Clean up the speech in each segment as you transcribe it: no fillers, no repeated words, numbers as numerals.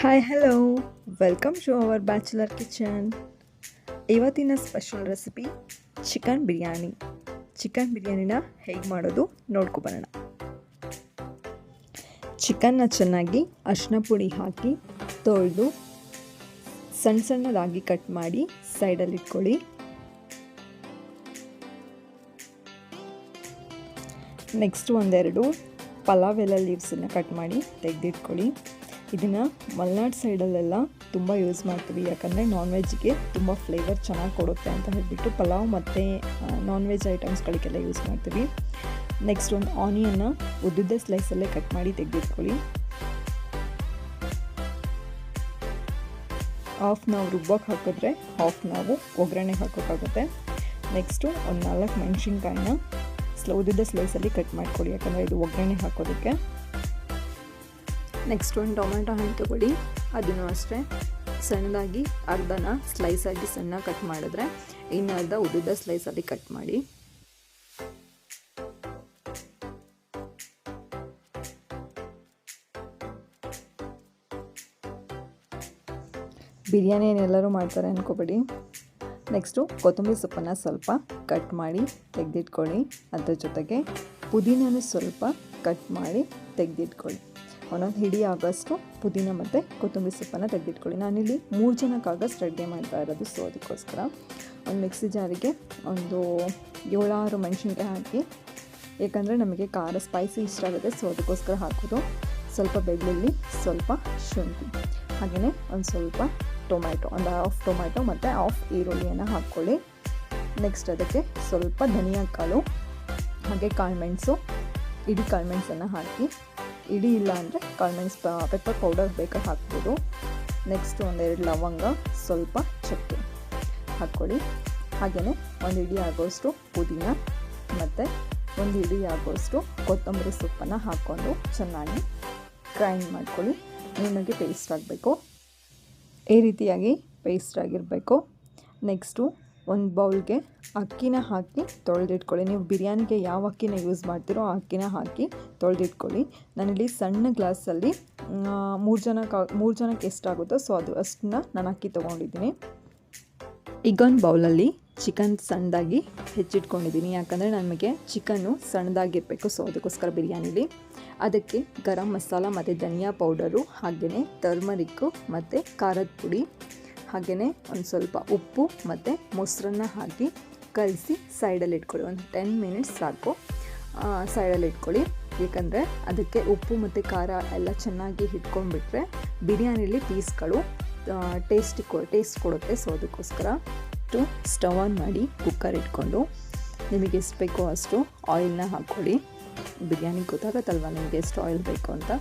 Hi hello welcome to our bachelor kitchen. ಇವತ್ತಿನ special recipe chicken biryani. Chicken ಬಿರಿಯಾನಿನ ಹೇಗೆ ಮಾಡೋದು ನೋಡ್ಕೊಬರೋಣ. ಚಿಕನ್ನ ಚೆನ್ನಾಗಿ ಅರಿಶಿನ ಪುಡಿ ಹಾಕಿ ತೊಳೆದು ಸಣ್ಣ ಸಣ್ಣದಾಗಿ ಕಟ್ ಮಾಡಿ ಸೈಡಲ್ಲಿ ಇಟ್ಕೊಳ್ಳಿ. ನೆಕ್ಸ್ಟ್ ಒಂದೆರಡು ಪಲಾವ್ ಎಲೆ ಲೀವ್ಸನ್ನು ಕಟ್ ಮಾಡಿ ತೆಗೆದಿಟ್ಕೊಳ್ಳಿ. ಇದನ್ನು ಮಲೆನಾಡು ಸೈಡಲ್ಲೆಲ್ಲ ತುಂಬ ಯೂಸ್ ಮಾಡ್ತೀವಿ, ಯಾಕಂದರೆ ನಾನ್ ವೆಜ್ಗೆ ತುಂಬ ಫ್ಲೇವರ್ ಚೆನ್ನಾಗಿ ಕೊಡುತ್ತೆ ಅಂತ ಹೇಳಿಬಿಟ್ಟು ಪಲಾವ್ ಮತ್ತು ನಾನ್ ವೆಜ್ ಐಟಮ್ಸ್ಗಳಿಗೆಲ್ಲ ಯೂಸ್ ಮಾಡ್ತೀವಿ. ನೆಕ್ಸ್ಟ್ ಒಂದು ಆನಿಯನ್ನ ಉದ್ದುದ್ದ ಸ್ಲೈಸಲ್ಲೇ ಕಟ್ ಮಾಡಿ ತೆಗೆದಿಟ್ಕೊಳ್ಳಿ. ಹಾಫ್ ನಾವು ರುಬ್ಬಕ್ಕೆ ಹಾಕಿದ್ರೆ ಹಾಫ್ ನಾವು ಒಗ್ಗರಣೆಗೆ ಹಾಕೋಕ್ಕಾಗುತ್ತೆ. ನೆಕ್ಸ್ಟು ಒಂದು 4 ಮೆಣಸಿನ್ಕಾಯಿನ ಉದ್ದುದ್ದ ಸ್ಲೈಸಲ್ಲಿ ಕಟ್ ಮಾಡ್ಕೊಳ್ಳಿ, ಯಾಕಂದರೆ ಇದು ಒಗ್ಗರಣೆ ಹಾಕೋದಕ್ಕೆ. ನೆಕ್ಸ್ಟ್ ಒಂದು ಟೊಮೆಟೊ ಹಣ್ಣು ತೊಗೊಳ್ಳಿ, ಅದನ್ನು ಅಷ್ಟೇ ಸಣ್ಣದಾಗಿ ಅರ್ಧನ ಸ್ಲೈಸಾಗಿ ಸಣ್ಣ ಕಟ್ ಮಾಡಿದ್ರೆ ಇನ್ನು ಅರ್ಧ ಉದ್ದುದ್ದ ಸ್ಲೈಸಲ್ಲಿ ಕಟ್ ಮಾಡಿ. ಬಿರಿಯಾನಿ ಏನೆಲ್ಲರೂ ಮಾಡ್ತಾರೆ ಅನ್ಕೋಬೇಡಿ. ನೆಕ್ಸ್ಟು ಕೊತ್ತಂಬರಿ ಸೊಪ್ಪನ್ನು ಸ್ವಲ್ಪ ಕಟ್ ಮಾಡಿ ತೆಗೆದಿಟ್ಕೊಳ್ಳಿ. ಅದ್ರ ಜೊತೆಗೆ ಪುದೀನನೂ ಸ್ವಲ್ಪ ಕಟ್ ಮಾಡಿ ತೆಗೆದಿಟ್ಕೊಳ್ಳಿ. ಒಂದೊಂದು ಹಿಡಿ ಆಗೋಷ್ಟು ಪುದೀನ ಮತ್ತು ಕೊತ್ತಂಬರಿ ಸೊಪ್ಪನ್ನು ತೆಗೆದಿಟ್ಕೊಳ್ಳಿ. ನಾನಿಲ್ಲಿ 3 ಜನಕ್ಕಾಗಷ್ಟು ರೆಡಿ ಮಾಡ್ತಾ ಇರೋದು, ಸೊ ಅದಕ್ಕೋಸ್ಕರ ಒಂದು ಮಿಕ್ಸಿ ಜಾರಿಗೆ ಒಂದು 7-6 ಮೆಣಸಿನ್ಕಾಯಿ ಹಾಕಿ, ಏಕೆಂದರೆ ನಮಗೆ ಖಾರ ಸ್ಪೈಸಿ ಇಷ್ಟ ಆಗುತ್ತೆ, ಸೊ ಅದಕ್ಕೋಸ್ಕರ ಹಾಕೋದು. ಸ್ವಲ್ಪ ಬೆಳ್ಳುಳ್ಳಿ, ಸ್ವಲ್ಪ ಶುಂಠಿ, ಹಾಗೆಯೇ ಒಂದು ಸ್ವಲ್ಪ ಟೊಮ್ಯಾಟೊ, ಒಂದು ಹಾಫ್ ಟೊಮ್ಯಾಟೊ ಮತ್ತು ಹಾಫ್ ಈರುಳ್ಳಿಯನ್ನು ಹಾಕ್ಕೊಳ್ಳಿ. ನೆಕ್ಸ್ಟ್ ಅದಕ್ಕೆ ಸ್ವಲ್ಪ ಧನಿಯಾ ಕಾಳು, ಹಾಗೆ ಕಾಳುಮೆಣಸು, ಇಡೀ ಕಾಳುಮೆಣಸನ್ನು ಹಾಕಿ, ಇಡೀ ಇಲ್ಲ ಅಂದರೆ ಕಾಳುಮೆಣಸು ಪೆಪ್ಪರ್ ಪೌಡರ್ ಬೇಕಾದ್ರೆ ಹಾಕ್ಬೋದು. ನೆಕ್ಸ್ಟ್ ಒಂದೆರಡು ಲವಂಗ, ಸ್ವಲ್ಪ ಚಕ್ಕೆ ಹಾಕ್ಕೊಳ್ಳಿ. ಹಾಗೆಯೇ ಒಂದು ಹಿಡಿ ಆಗೋಷ್ಟು ಪುದೀನ ಮತ್ತು ಒಂದು ಹಿಡಿ ಆಗೋಷ್ಟು ಕೊತ್ತಂಬರಿ ಸೊಪ್ಪನ್ನು ಹಾಕ್ಕೊಂಡು ಚೆನ್ನಾಗಿ ಗ್ರೈಂಡ್ ಮಾಡ್ಕೊಳ್ಳಿ. ನಿಮಗೆ ಪೇಸ್ಟ್ ಆಗಬೇಕು, ಈ ರೀತಿಯಾಗಿ ಪೇಸ್ಟ್ ಆಗಿರಬೇಕು. ನೆಕ್ಸ್ಟು ಒಂದು ಬೌಲ್ಗೆ ಅಕ್ಕಿನ ಹಾಕಿ ತೊಳೆದಿಟ್ಕೊಳ್ಳಿ. ನೀವು ಬಿರಿಯಾನಿಗೆ ಯಾವ ಅಕ್ಕಿನ ಯೂಸ್ ಮಾಡ್ತೀರೋ ಆ ಅಕ್ಕಿನ ಹಾಕಿ ತೊಳೆದಿಟ್ಕೊಳ್ಳಿ. ನಾನಿಲ್ಲಿ ಸಣ್ಣ ಗ್ಲಾಸಲ್ಲಿ 3 ಜನಕ್ಕೆ ಎಷ್ಟಾಗುತ್ತೋ ಸೊ ಅದು ಅಷ್ಟನ್ನ ನಾನು ಅಕ್ಕಿ ತೊಗೊಂಡಿದ್ದೀನಿ. ಈಗೊಂದು ಬೌಲಲ್ಲಿ ಚಿಕನ್ ಸಣ್ಣದಾಗಿ ಹೆಚ್ಚಿಟ್ಕೊಂಡಿದ್ದೀನಿ, ಯಾಕಂದರೆ ನಮಗೆ ಚಿಕನ್ನು ಸಣ್ಣದಾಗಿರಬೇಕು, ಸೊ ಅದಕ್ಕೋಸ್ಕರ ಬಿರಿಯಾನಿಲಿ. ಅದಕ್ಕೆ ಗರಂ ಮಸಾಲ ಮತ್ತು ಧನಿಯಾ ಪೌಡರು, ಹಾಗೆಯೇ ಟರ್ಮರಿಕ್ಕು ಮತ್ತು ಖಾರದ ಪುಡಿ, ಹಾಗೆಯೇ ಒಂದು ಸ್ವಲ್ಪ ಉಪ್ಪು ಮತ್ತು ಮೊಸರನ್ನ ಹಾಕಿ ಕಲಸಿ ಸೈಡಲ್ಲಿ ಇಟ್ಕೊಳ್ಳಿ. ಒಂದು 10 ಮಿನಿಟ್ಸ್ ಸಾಕು ಸೈಡಲ್ಲಿ ಇಟ್ಕೊಳ್ಳಿ, ಏಕೆಂದರೆ ಅದಕ್ಕೆ ಉಪ್ಪು ಮತ್ತು ಖಾರ ಎಲ್ಲ ಚೆನ್ನಾಗಿ ಹಿಡ್ಕೊಂಡ್ಬಿಟ್ರೆ ಬಿರಿಯಾನಿಲಿ ಪೀಸ್ಗಳು ಟೇಸ್ಟ್ ಕೊಡುತ್ತೆ, ಸೊ ಅದಕ್ಕೋಸ್ಕರ ಸ್ಟವ್ ಆನ್ ಮಾಡಿ ಕುಕ್ಕರ್ ಇಟ್ಕೊಂಡು ನಿಮಗೆ ಎಷ್ಟು ಬೇಕೋ ಅಷ್ಟು ಆಯಿಲ್ನ ಹಾಕ್ಕೊಳ್ಳಿ. ಬಿರಿಯಾನಿ ಗೊತ್ತಾಗತ್ತಲ್ವ ನಿಮಗೆ ಎಷ್ಟು ಆಯಿಲ್ ಬೇಕು ಅಂತ.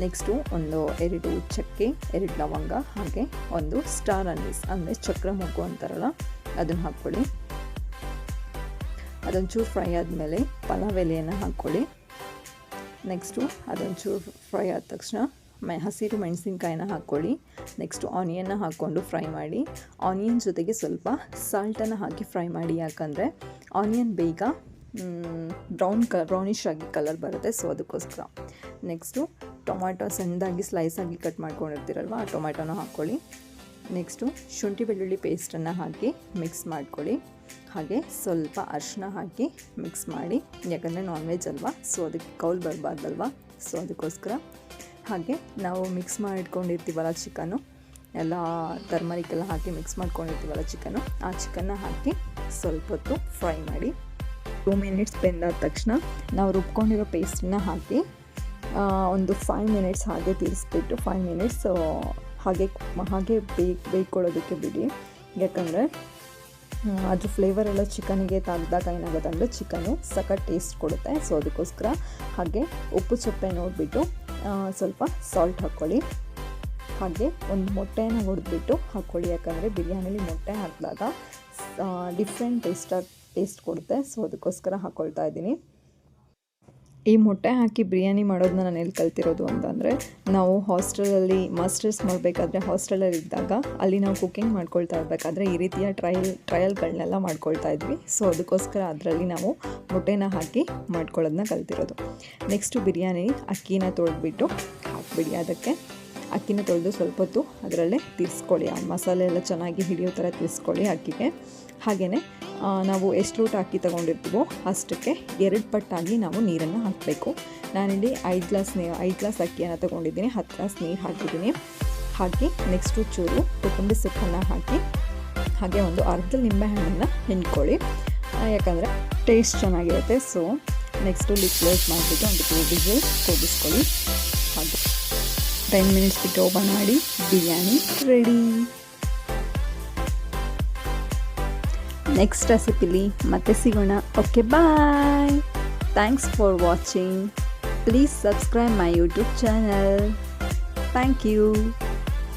ನೆಕ್ಸ್ಟು ಒಂದು 2 ಚಕ್ಕೆ, 2 ಲವಂಗ, ಹಾಗೆ ಒಂದು ಸ್ಟಾರ್ ಅನೀಸ್ ಅಂದರೆ ಚಕ್ರ ಮೊಗ್ಗು ಅಂತಾರಲ್ಲ ಅದನ್ನು ಹಾಕ್ಕೊಳ್ಳಿ. ಅದೊಂಚೂರು ಫ್ರೈ ಆದಮೇಲೆ ಪಲಾವ್ ಎಲೆಯನ್ನು ಹಾಕ್ಕೊಳ್ಳಿ. ನೆಕ್ಸ್ಟು ಅದೊಂಚೂರು ಫ್ರೈ ಆದ ತಕ್ಷಣ ಹಸಿರು ಮೆಣಸಿನ್ಕಾಯಿನ ಹಾಕ್ಕೊಳ್ಳಿ. ನೆಕ್ಸ್ಟು ಆನಿಯನ್ನ ಹಾಕ್ಕೊಂಡು ಫ್ರೈ ಮಾಡಿ. ಆನಿಯನ್ ಜೊತೆಗೆ ಸ್ವಲ್ಪ ಸಾಲ್ಟನ್ನು ಹಾಕಿ ಫ್ರೈ ಮಾಡಿ, ಯಾಕಂದರೆ ಆನಿಯನ್ ಬೇಗ ಬ್ರೌನಿಶ್ ಆಗಿ ಕಲರ್ ಬರುತ್ತೆ, ಸೊ ಅದಕ್ಕೋಸ್ಕರ. ನೆಕ್ಸ್ಟು ಟೊಮ್ಯಾಟೊ ಸಣ್ಣದಾಗಿ ಸ್ಲೈಸಾಗಿ ಕಟ್ ಮಾಡ್ಕೊಂಡಿರ್ತೀರಲ್ವ ಆ ಟೊಮ್ಯಾಟೊನ ಹಾಕ್ಕೊಳ್ಳಿ. ನೆಕ್ಸ್ಟು ಶುಂಠಿ ಬೆಳ್ಳುಳ್ಳಿ ಪೇಸ್ಟನ್ನು ಹಾಕಿ ಮಿಕ್ಸ್ ಮಾಡ್ಕೊಳ್ಳಿ. ಹಾಗೆ ಸ್ವಲ್ಪ ಅರಿಶಿನ ಹಾಕಿ ಮಿಕ್ಸ್ ಮಾಡಿ, ಯಾಕಂದರೆ ನಾನ್ ವೆಜ್ ಅಲ್ವಾ, ಸೊ ಅದಕ್ಕೆ ಕೌಲ್ ಬರಬಾರ್ದಲ್ವ, ಸೊ ಅದಕ್ಕೋಸ್ಕರ. ಹಾಗೆ ನಾವು ಮಿಕ್ಸ್ ಮಾಡಿಟ್ಕೊಂಡಿರ್ತೀವಲ್ಲ ಚಿಕನ್ನು, ಎಲ್ಲ ಟರ್ಮರಿಕ್ ಎಲ್ಲ ಹಾಕಿ ಮಿಕ್ಸ್ ಮಾಡ್ಕೊಂಡಿರ್ತೀವಲ್ಲ ಚಿಕನ್ನು, ಆ ಚಿಕನ್ನ ಹಾಕಿ ಸ್ವಲ್ಪ ಹೊತ್ತು ಫ್ರೈ ಮಾಡಿ. 2 ಮಿನಿಟ್ಸ್ ಬೆಂದಾದ ತಕ್ಷಣ ನಾವು ರುಬ್ಕೊಂಡಿರೋ ಪೇಸ್ಟನ್ನ ಹಾಕಿ ಒಂದು 5 ಮಿನಿಟ್ಸ್ ಹಾಗೆ ತಿರ್ಸ್ಬಿಟ್ಟು 5 ಮಿನಿಟ್ಸ್ ಹಾಗೆ ಬೇಯ್ಕೊಳ್ಳೋದಕ್ಕೆ ಬಿಡಿ, ಯಾಕಂದರೆ ಅದ್ರ ಫ್ಲೇವರ್ ಎಲ್ಲ ಚಿಕನಿಗೆ ತಾಗ್ದಾಗ ಏನಾಗುತ್ತೆ ಅಂದರೆ ಚಿಕನ್ನು ಸಖತ್ ಟೇಸ್ಟ್ ಕೊಡುತ್ತೆ, ಸೊ ಅದಕ್ಕೋಸ್ಕರ. ಹಾಗೆ ಉಪ್ಪು ಸೊಪ್ಪೆ ನೋಡಿಬಿಟ್ಟು ಸ್ವಲ್ಪ ಸಾಲ್ಟ್ ಹಾಕ್ಕೊಳ್ಳಿ. ಹಾಗೆ ಒಂದು ಮೊಟ್ಟೆನ ಹೊಡೆದ್ಬಿಟ್ಟು ಹಾಕ್ಕೊಳ್ಳಿ, ಯಾಕಂದರೆ ಬಿರಿಯಾನಿಲಿ ಮೊಟ್ಟೆ ಹಾಕಿದಾಗ ಡಿಫ್ರೆಂಟ್ ಟೇಸ್ಟ್ ಕೊಡುತ್ತೆ, ಸೊ ಅದಕ್ಕೋಸ್ಕರ ಹಾಕ್ಕೊಳ್ತಾ ಇದ್ದೀನಿ. ಈ ಮೊಟ್ಟೆ ಹಾಕಿ ಬಿರಿಯಾನಿ ಮಾಡೋದನ್ನ ನಾನು ಎಲ್ಲಿ ಕಲ್ತಿರೋದು ಅಂತಂದರೆ, ನಾವು ಹಾಸ್ಟೆಲಲ್ಲಿ ಮಾಸ್ಟರ್ಸ್ ಮಾಡಬೇಕಾದ್ರೆ ಹಾಸ್ಟೆಲಲ್ಲಿ ಇದ್ದಾಗ ಅಲ್ಲಿ ನಾವು ಕುಕ್ಕಿಂಗ್ ಮಾಡ್ಕೊಳ್ತಾ ಇರಬೇಕಾದ್ರೆ ಈ ರೀತಿಯ ಟ್ರಯಲ್ಗಳನ್ನೆಲ್ಲ ಮಾಡ್ಕೊಳ್ತಾ ಇದ್ವಿ, ಸೊ ಅದಕ್ಕೋಸ್ಕರ ಅದರಲ್ಲಿ ನಾವು ಮೊಟ್ಟೆನ ಹಾಕಿ ಮಾಡ್ಕೊಳ್ಳೋದನ್ನ ಕಲ್ತಿರೋದು. ನೆಕ್ಸ್ಟು ಬಿರಿಯಾನಿ ಅಕ್ಕಿನ ತೊಳೆದ್ಬಿಟ್ಟು ಹಾಕಿಬಿಡಿ ಅದಕ್ಕೆ. ಅಕ್ಕಿನ ತೊಳೆದು ಸ್ವಲ್ಪ ಹೊತ್ತು ಅದರಲ್ಲೇ ತಿರ್ಸ್ಕೊಳ್ಳಿ, ಆ ಮಸಾಲೆ ಎಲ್ಲ ಚೆನ್ನಾಗಿ ಹಿಡಿಯೋ ಥರ ತಿರ್ಸ್ಕೊಳ್ಳಿ ಅಕ್ಕಿಗೆ. ಹಾಗೆಯೇ ನಾವು ಎಷ್ಟು ಲೋಟ ಅಕ್ಕಿ ತೊಗೊಂಡಿರ್ತೀವೋ ಅಷ್ಟಕ್ಕೆ 2 ಪಟ್ಟಾಗಿ ನಾವು ನೀರನ್ನು ಹಾಕಬೇಕು. ನಾನಿಲ್ಲಿ 5 ಗ್ಲಾಸ್ ಅಕ್ಕಿಯನ್ನು ತೊಗೊಂಡಿದ್ದೀನಿ, 10 ಗ್ಲಾಸ್ ನೀರು ಹಾಕಿದ್ದೀನಿ. ಹಾಕಿ ನೆಕ್ಸ್ಟು ಚೂರು ಕೊತ್ತಂಬರಿ ಸೊಪ್ಪನ್ನು ಹಾಕಿ ಹಾಗೆ ಒಂದು ಅರ್ಧ ನಿಂಬೆಹಣ್ಣನ್ನು ಹಿಂಡ್ಕೊಳ್ಳಿ, ಯಾಕಂದರೆ ಟೇಸ್ಟ್ ಚೆನ್ನಾಗಿರುತ್ತೆ. ಸೊ ನೆಕ್ಸ್ಟು ಲಿಡ್ ಕ್ಲೋಸ್ ಮಾಡಿಬಿಟ್ಟು ಒಂದು 2 ವಿಸಿಲ್ ಕೂಗಿಸ್ಕೊಳ್ಳಿ. ಹಾಗೆ 10 ಮಿನಿಟ್ಸ್ ಬಿಟ್ಟು ಓಪನ್ ಮಾಡಿ ಬಿರಿಯಾನಿ ರೆಡಿ. ನೆಕ್ಸ್ಟ್ ರೆಸಿಪಿಲಿ ಮತ್ತೆ ಸಿಗೋಣ. Okay, bye. Thanks for watching. Please subscribe my YouTube channel. Thank you.